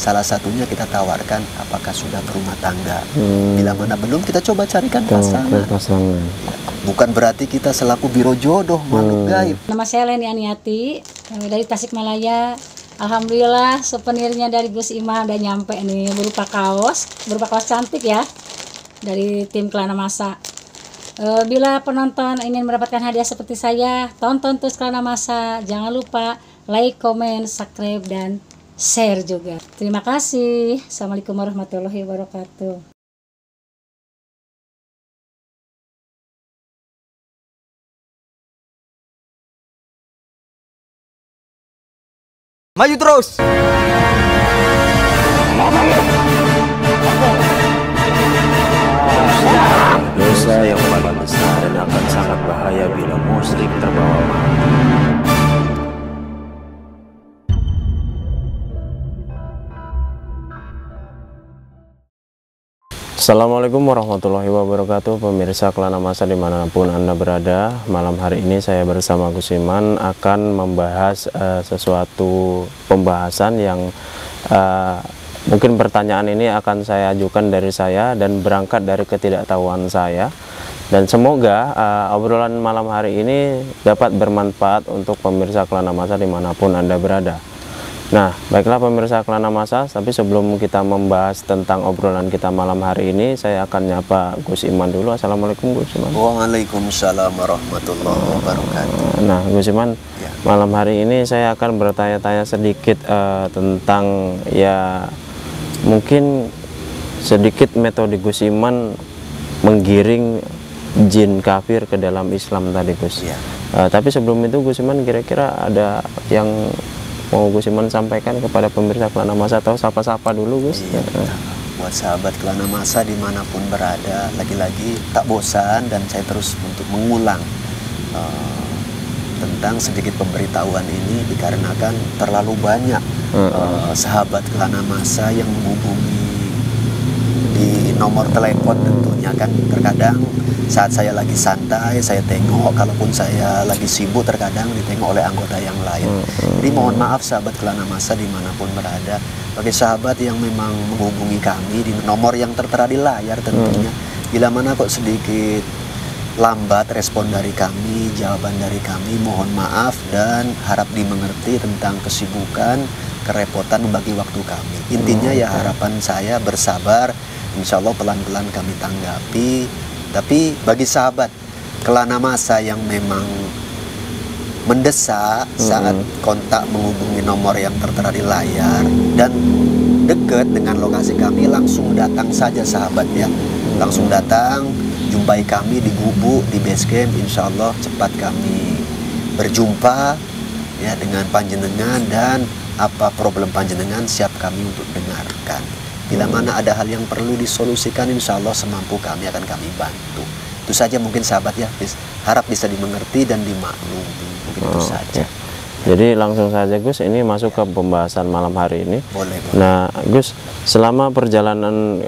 Salah satunya kita tawarkan apakah sudah berumah tangga. Bila mana belum, kita coba carikan pasangan. Ya. Bukan berarti kita selaku biro jodoh makhluk gaib. Nama saya Leni Aniati dari Tasikmalaya. Alhamdulillah souvenirnya dari Gus Iman udah nyampe nih, berupa kaos cantik ya dari tim Kelana Masa. Bila penonton ingin mendapatkan hadiah seperti saya, tonton terus Kelana Masa. Jangan lupa like, comment, subscribe, dan share juga. Terima kasih. Assalamualaikum warahmatullahi wabarakatuh. Maju terus. Dosa yang paling besar dan akan sangat bahaya bila musyrik terbawa mati. Assalamualaikum warahmatullahi wabarakatuh, pemirsa Kelana Masa dimanapun Anda berada. Malam hari ini saya bersama Gus Iman akan membahas sesuatu pembahasan yang mungkin pertanyaan ini akan saya ajukan dari saya dan berangkat dari ketidaktahuan saya. Dan semoga obrolan malam hari ini dapat bermanfaat untuk pemirsa Kelana Masa dimanapun Anda berada. Nah, baiklah pemirsa Kelana Masa, tapi sebelum kita membahas tentang obrolan kita malam hari ini, saya akan nyapa Gus Iman dulu. Assalamualaikum Gus Iman. Waalaikumsalam warahmatullahi wabarakatuh. Nah, Gus Iman, ya, malam hari ini saya akan bertanya-tanya sedikit tentang, ya mungkin sedikit metode Gus Iman menggiring jin kafir ke dalam Islam tadi Gus. Ya. Tapi sebelum itu Gus Iman, kira-kira ada yang mau Gus Iman sampaikan kepada pemirsa Kelana Masa atau sapa-sapa dulu Gus? Iya, buat sahabat Kelana Masa dimanapun berada, lagi-lagi tak bosan dan saya terus untuk mengulang tentang sedikit pemberitahuan ini dikarenakan terlalu banyak sahabat Kelana Masa yang menghubungi di nomor telepon tentunya kan. Terkadang saat saya lagi santai saya tengok, kalaupun saya lagi sibuk terkadang ditengok oleh anggota yang lain. Jadi mohon maaf sahabat Kelana Masa dimanapun berada, bagi sahabat yang memang menghubungi kami di nomor yang tertera di layar tentunya, bila mana kok sedikit lambat respon dari kami, jawaban dari kami, mohon maaf dan harap dimengerti tentang kesibukan, kerepotan membagi waktu kami. Intinya ya harapan saya bersabar, insya Allah pelan-pelan kami tanggapi. Tapi bagi sahabat Kelana Masa yang memang mendesak saat kontak menghubungi nomor yang tertera di layar dan dekat dengan lokasi kami, langsung datang saja sahabat ya. Langsung datang, jumpai kami di gubuk, di base camp, insya Allah cepat kami berjumpa ya dengan panjenengan, dan apa problem panjenengan siap kami untuk dengarkan. Bila mana ada hal yang perlu disolusikan, insya Allah semampu kami akan kami bantu. Itu saja mungkin sahabat ya, harap bisa dimengerti dan dimaklumi. Mungkin itu saja. Jadi langsung saja Gus, ini masuk ke pembahasan malam hari ini. Boleh. Nah Gus, selama perjalanan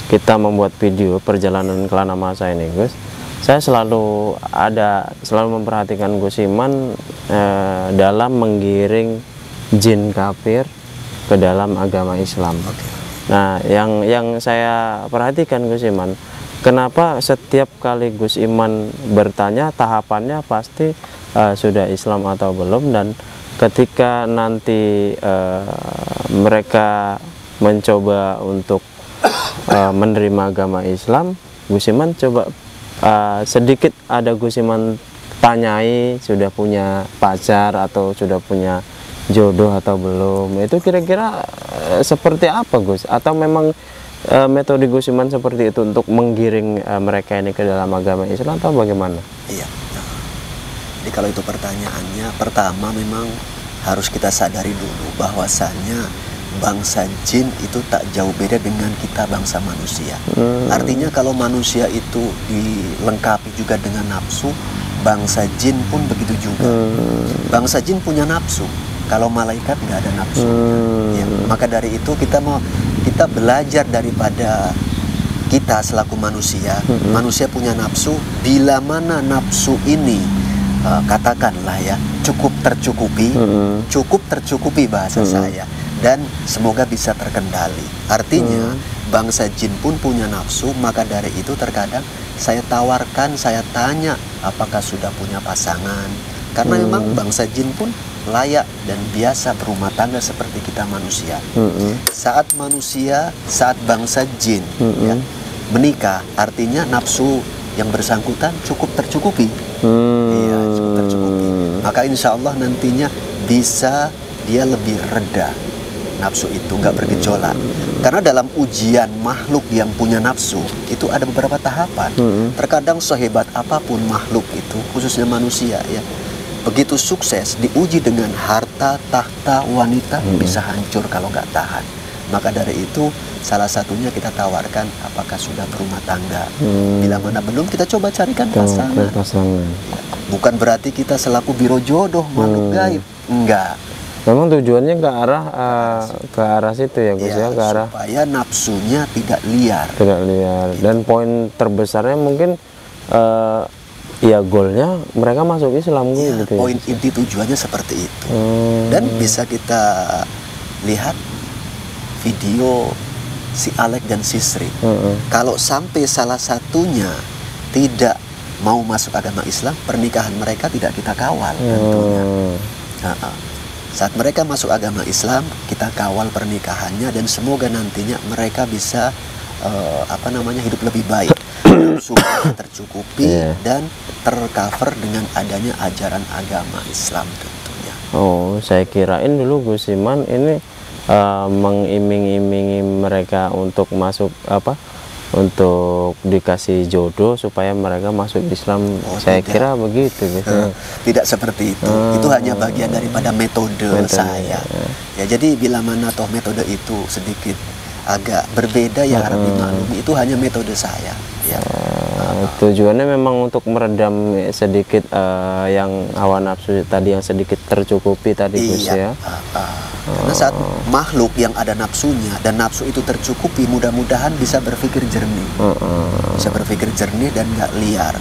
kita membuat video perjalanan Kelana Masa ini Gus, saya selalu memperhatikan Gus Iman dalam menggiring jin kafir ke dalam agama Islam. Nah, yang saya perhatikan Gus Iman, kenapa setiap kali Gus Iman bertanya tahapannya pasti sudah Islam atau belum, dan ketika nanti mereka mencoba untuk menerima agama Islam, Gus Iman coba sedikit ada Gus Iman tanyai sudah punya pacar atau sudah punya jodoh atau belum. Itu kira-kira seperti apa Gus? Atau memang metode Gus Iman seperti itu untuk menggiring mereka ini ke dalam agama Islam atau bagaimana? Iya. Jadi kalau itu pertanyaannya, pertama memang harus kita sadari dulu bahwasannya bangsa jin itu tak jauh beda dengan kita bangsa manusia. Artinya kalau manusia itu dilengkapi juga dengan nafsu, bangsa jin pun begitu juga. Bangsa jin punya nafsu. Kalau malaikat nggak ada nafsu. Ya, maka dari itu kita belajar daripada kita selaku manusia. Manusia punya nafsu. Bila mana nafsu ini katakanlah ya cukup tercukupi bahasa saya, dan semoga bisa terkendali. Artinya bangsa jin pun punya nafsu, maka dari itu terkadang saya tawarkan, saya tanya apakah sudah punya pasangan, karena memang bangsa jin pun layak dan biasa berumah tangga seperti kita manusia. Saat bangsa jin ya, menikah, artinya nafsu yang bersangkutan cukup tercukupi. Iya, cukup tercukupi. Maka insya Allah nantinya bisa dia lebih reda, nafsu itu nggak bergejolak. Karena dalam ujian makhluk yang punya nafsu itu ada beberapa tahapan. Terkadang sehebat apapun makhluk itu, khususnya manusia ya, begitu sukses diuji dengan harta, tahta, wanita, bisa hancur kalau nggak tahan. Maka dari itu salah satunya kita tawarkan apakah sudah berumah tangga. Bila mana belum, kita coba carikan pasangan. Ya, bukan berarti kita selaku biro jodoh makhluk gaib, enggak. Memang tujuannya ke arah situ ya Gus ya, ke arah supaya nafsunya tidak liar. Tidak liar. Gitu. Dan poin terbesarnya mungkin ya goalnya mereka masuk Islam ya, gitu. Poin ya, inti tujuannya seperti itu. Dan bisa kita lihat video si Alek dan si Sri. Kalau sampai salah satunya tidak mau masuk agama Islam, pernikahan mereka tidak kita kawal tentunya. Saat mereka masuk agama Islam, kita kawal pernikahannya dan semoga nantinya mereka bisa hidup lebih baik, tercukupi dan tercover dengan adanya ajaran agama Islam tentunya. Oh, saya kirain dulu Gus Iman ini mengiming-imingi mereka untuk masuk untuk dikasih jodoh supaya mereka masuk Islam. Saya kira begitu gitu. Tidak seperti itu. Itu hanya bagian daripada metode saya. Ya, jadi bila mana toh metode itu sedikit agak berbeda ya harap dimaklumi, itu hanya metode saya ya. Tujuannya memang untuk meredam sedikit yang hawa nafsu tadi yang sedikit tercukupi tadi Gus ya. Karena saat makhluk yang ada nafsunya dan nafsu itu tercukupi, mudah-mudahan bisa berpikir jernih, bisa berpikir jernih dan nggak liar.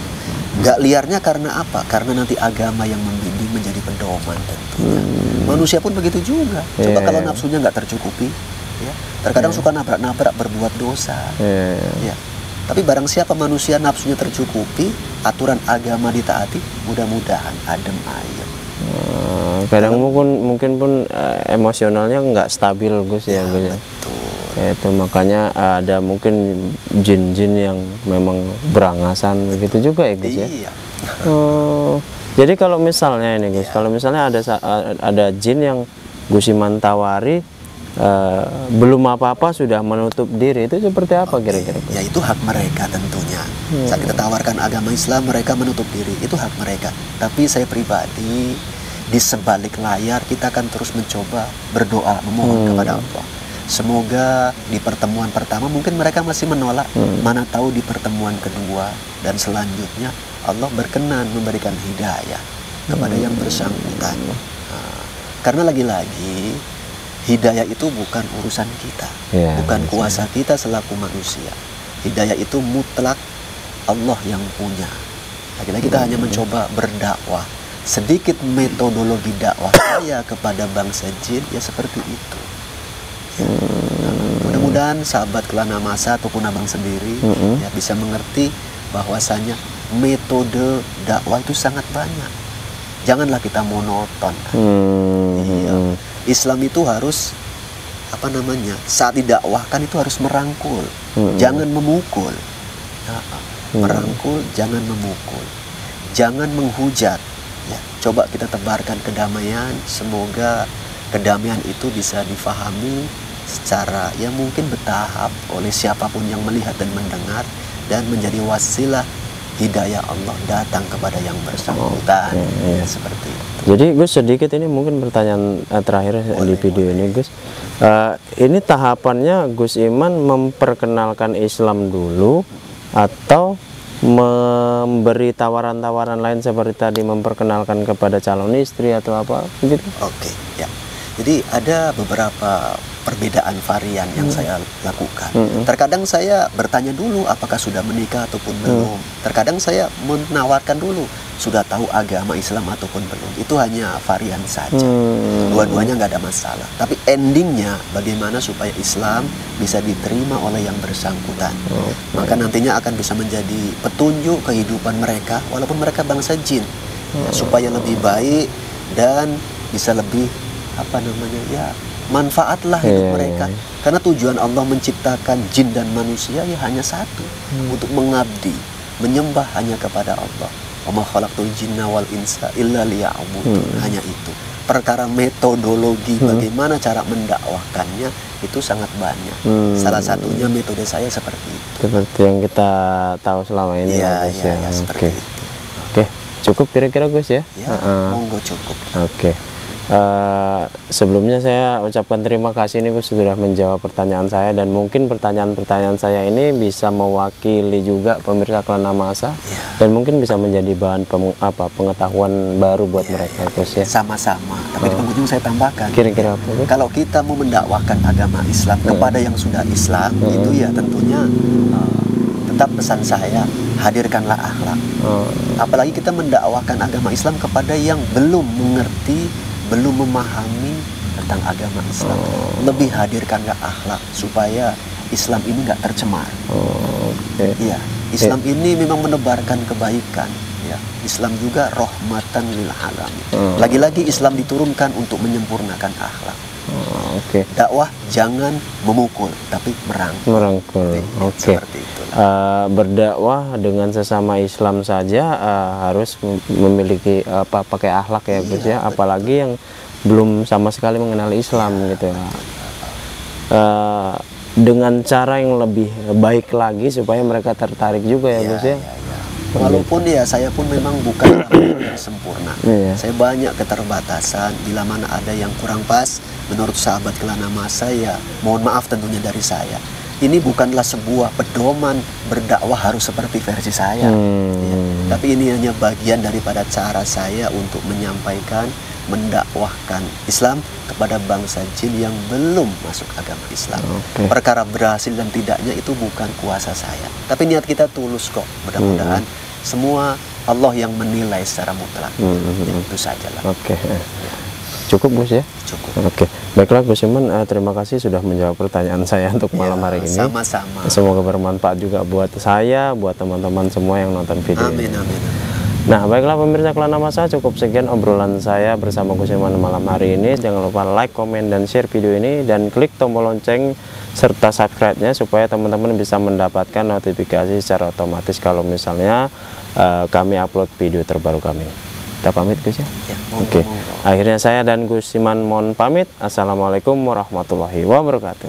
Nggak liarnya karena apa? Karena nanti agama yang membimbing menjadi pedoman tentunya. Manusia pun begitu juga. Coba kalau nafsunya nggak tercukupi, ya, terkadang suka nabrak-nabrak berbuat dosa. Ya. Tapi barang siapa manusia nafsunya tercukupi, aturan agama ditaati, mudah-mudahan adem ayem. Kadang mungkin pun emosionalnya nggak stabil Gus ya, Gus ya. Itu makanya ada mungkin jin-jin yang memang berangasan begitu juga ya Gus ya. Jadi kalau misalnya ini Gus, kalau misalnya ada jin yang Gus Iman tawari belum apa-apa sudah menutup diri, itu seperti apa kira-kira? Ya itu hak mereka tentunya. Saat kita tawarkan agama Islam, mereka menutup diri, itu hak mereka. Tapi saya pribadi di sebalik layar kita akan terus mencoba berdoa, memohon kepada Allah. Semoga di pertemuan pertama mungkin mereka masih menolak, mana tahu di pertemuan kedua dan selanjutnya Allah berkenan memberikan hidayah kepada yang bersangkutan. Karena lagi-lagi hidayah itu bukan urusan kita, bukan kuasa kita selaku manusia. Hidayah itu mutlak Allah yang punya. Lagi-lagi kita hanya mencoba berdakwah. Sedikit metodologi dakwah saya kepada bangsa jin ya seperti itu. Ya. Mudah-mudahan sahabat Kelana Masa ataupun abang sendiri ya bisa mengerti bahwasanya metode dakwah itu sangat banyak. Janganlah kita monoton. Iya. Islam itu harus saat didakwahkan itu harus merangkul, jangan memukul. Merangkul, jangan memukul, jangan menghujat. Ya, coba kita tebarkan kedamaian. Semoga kedamaian itu bisa difahami secara ya mungkin bertahap oleh siapapun yang melihat dan mendengar, dan menjadi wasilah hidayah Allah datang kepada yang bersangkutan. Ya, seperti itu. Jadi Gus sedikit ini mungkin pertanyaan terakhir di video ini Gus. Ini tahapannya Gus Iman memperkenalkan Islam dulu atau memberi tawaran-tawaran lain seperti tadi memperkenalkan kepada calon istri atau apa begitu? Oke, ya. Jadi ada beberapa perbedaan varian yang saya lakukan. Terkadang saya bertanya dulu apakah sudah menikah ataupun belum. Terkadang saya menawarkan dulu sudah tahu agama Islam ataupun belum. Itu hanya varian saja. Dua-duanya nggak ada masalah. Tapi endingnya bagaimana supaya Islam bisa diterima oleh yang bersangkutan. Maka nantinya akan bisa menjadi petunjuk kehidupan mereka walaupun mereka bangsa jin. Ya, supaya lebih baik dan bisa lebih manfaatlah hidup mereka. Karena tujuan Allah menciptakan jin dan manusia ya hanya satu, untuk mengabdi, menyembah hanya kepada Allah. Wa ma khalaqtul jinna wal insa illa liya'budun. Hanya itu. Perkara metodologi bagaimana cara mendakwahkannya itu sangat banyak. Salah satunya metode saya seperti itu. Seperti yang kita tahu selama ini. Ya, seperti itu. Oke, cukup kira-kira Gus ya? Ya, monggo cukup. Oke. Sebelumnya saya ucapkan terima kasih nih Gus sudah menjawab pertanyaan saya, dan mungkin pertanyaan-pertanyaan saya ini bisa mewakili juga pemirsa Kelana Masa dan mungkin bisa menjadi bahan pengetahuan baru buat mereka Gus ya. Sama-sama. Tapi di penghujung saya tambahkan. Kira-kira apa Gus? Kalau kita mau mendakwahkan agama Islam kepada yang sudah Islam, itu ya tentunya tetap pesan saya, hadirkanlah akhlak. Apalagi kita mendakwahkan agama Islam kepada yang belum mengerti, belum memahami tentang agama Islam. Lebih hadirkanlah akhlak supaya Islam ini nggak tercemar. Iya, Islam ini memang menebarkan kebaikan. Ya, Islam juga rahmatan lil alamin. Lagi-lagi Islam diturunkan untuk menyempurnakan akhlak. Dakwah jangan memukul, tapi merangkul. Seperti itu. Berdakwah dengan sesama Islam saja harus memiliki pakai akhlak ya Gus ya, apalagi yang belum sama sekali mengenal Islam gitu ya. Dengan cara yang lebih baik lagi supaya mereka tertarik juga ya Gus ya. Walaupun ya saya pun memang bukan orang yang sempurna. Saya banyak keterbatasan. Bila mana ada yang kurang pas menurut sahabat Kelana Masa, ya mohon maaf tentunya dari saya. Ini bukanlah sebuah pedoman berdakwah harus seperti versi saya. Tapi ini hanya bagian daripada cara saya untuk menyampaikan, mendakwahkan Islam kepada bangsa jin yang belum masuk agama Islam. Perkara berhasil dan tidaknya itu bukan kuasa saya. Tapi niat kita tulus kok. Mudah-mudahan semua Allah yang menilai secara mutlak. Itu sajalah. Cukup Gus ya? Cukup. Baiklah Gus Iman, terima kasih sudah menjawab pertanyaan saya untuk malam hari ini. Sama-sama. Semoga bermanfaat juga buat saya, buat teman-teman semua yang nonton video ini. Amin. Nah, baiklah pemirsa Kelana Masa, cukup sekian obrolan saya bersama Gus Iman malam hari ini. Jangan lupa like, komen, dan share video ini, dan klik tombol lonceng serta subscribe-nya supaya teman-teman bisa mendapatkan notifikasi secara otomatis kalau misalnya kami upload video terbaru kami. Kita pamit Gus ya? Akhirnya saya dan Gus Iman mohon pamit. Assalamualaikum warahmatullahi wabarakatuh.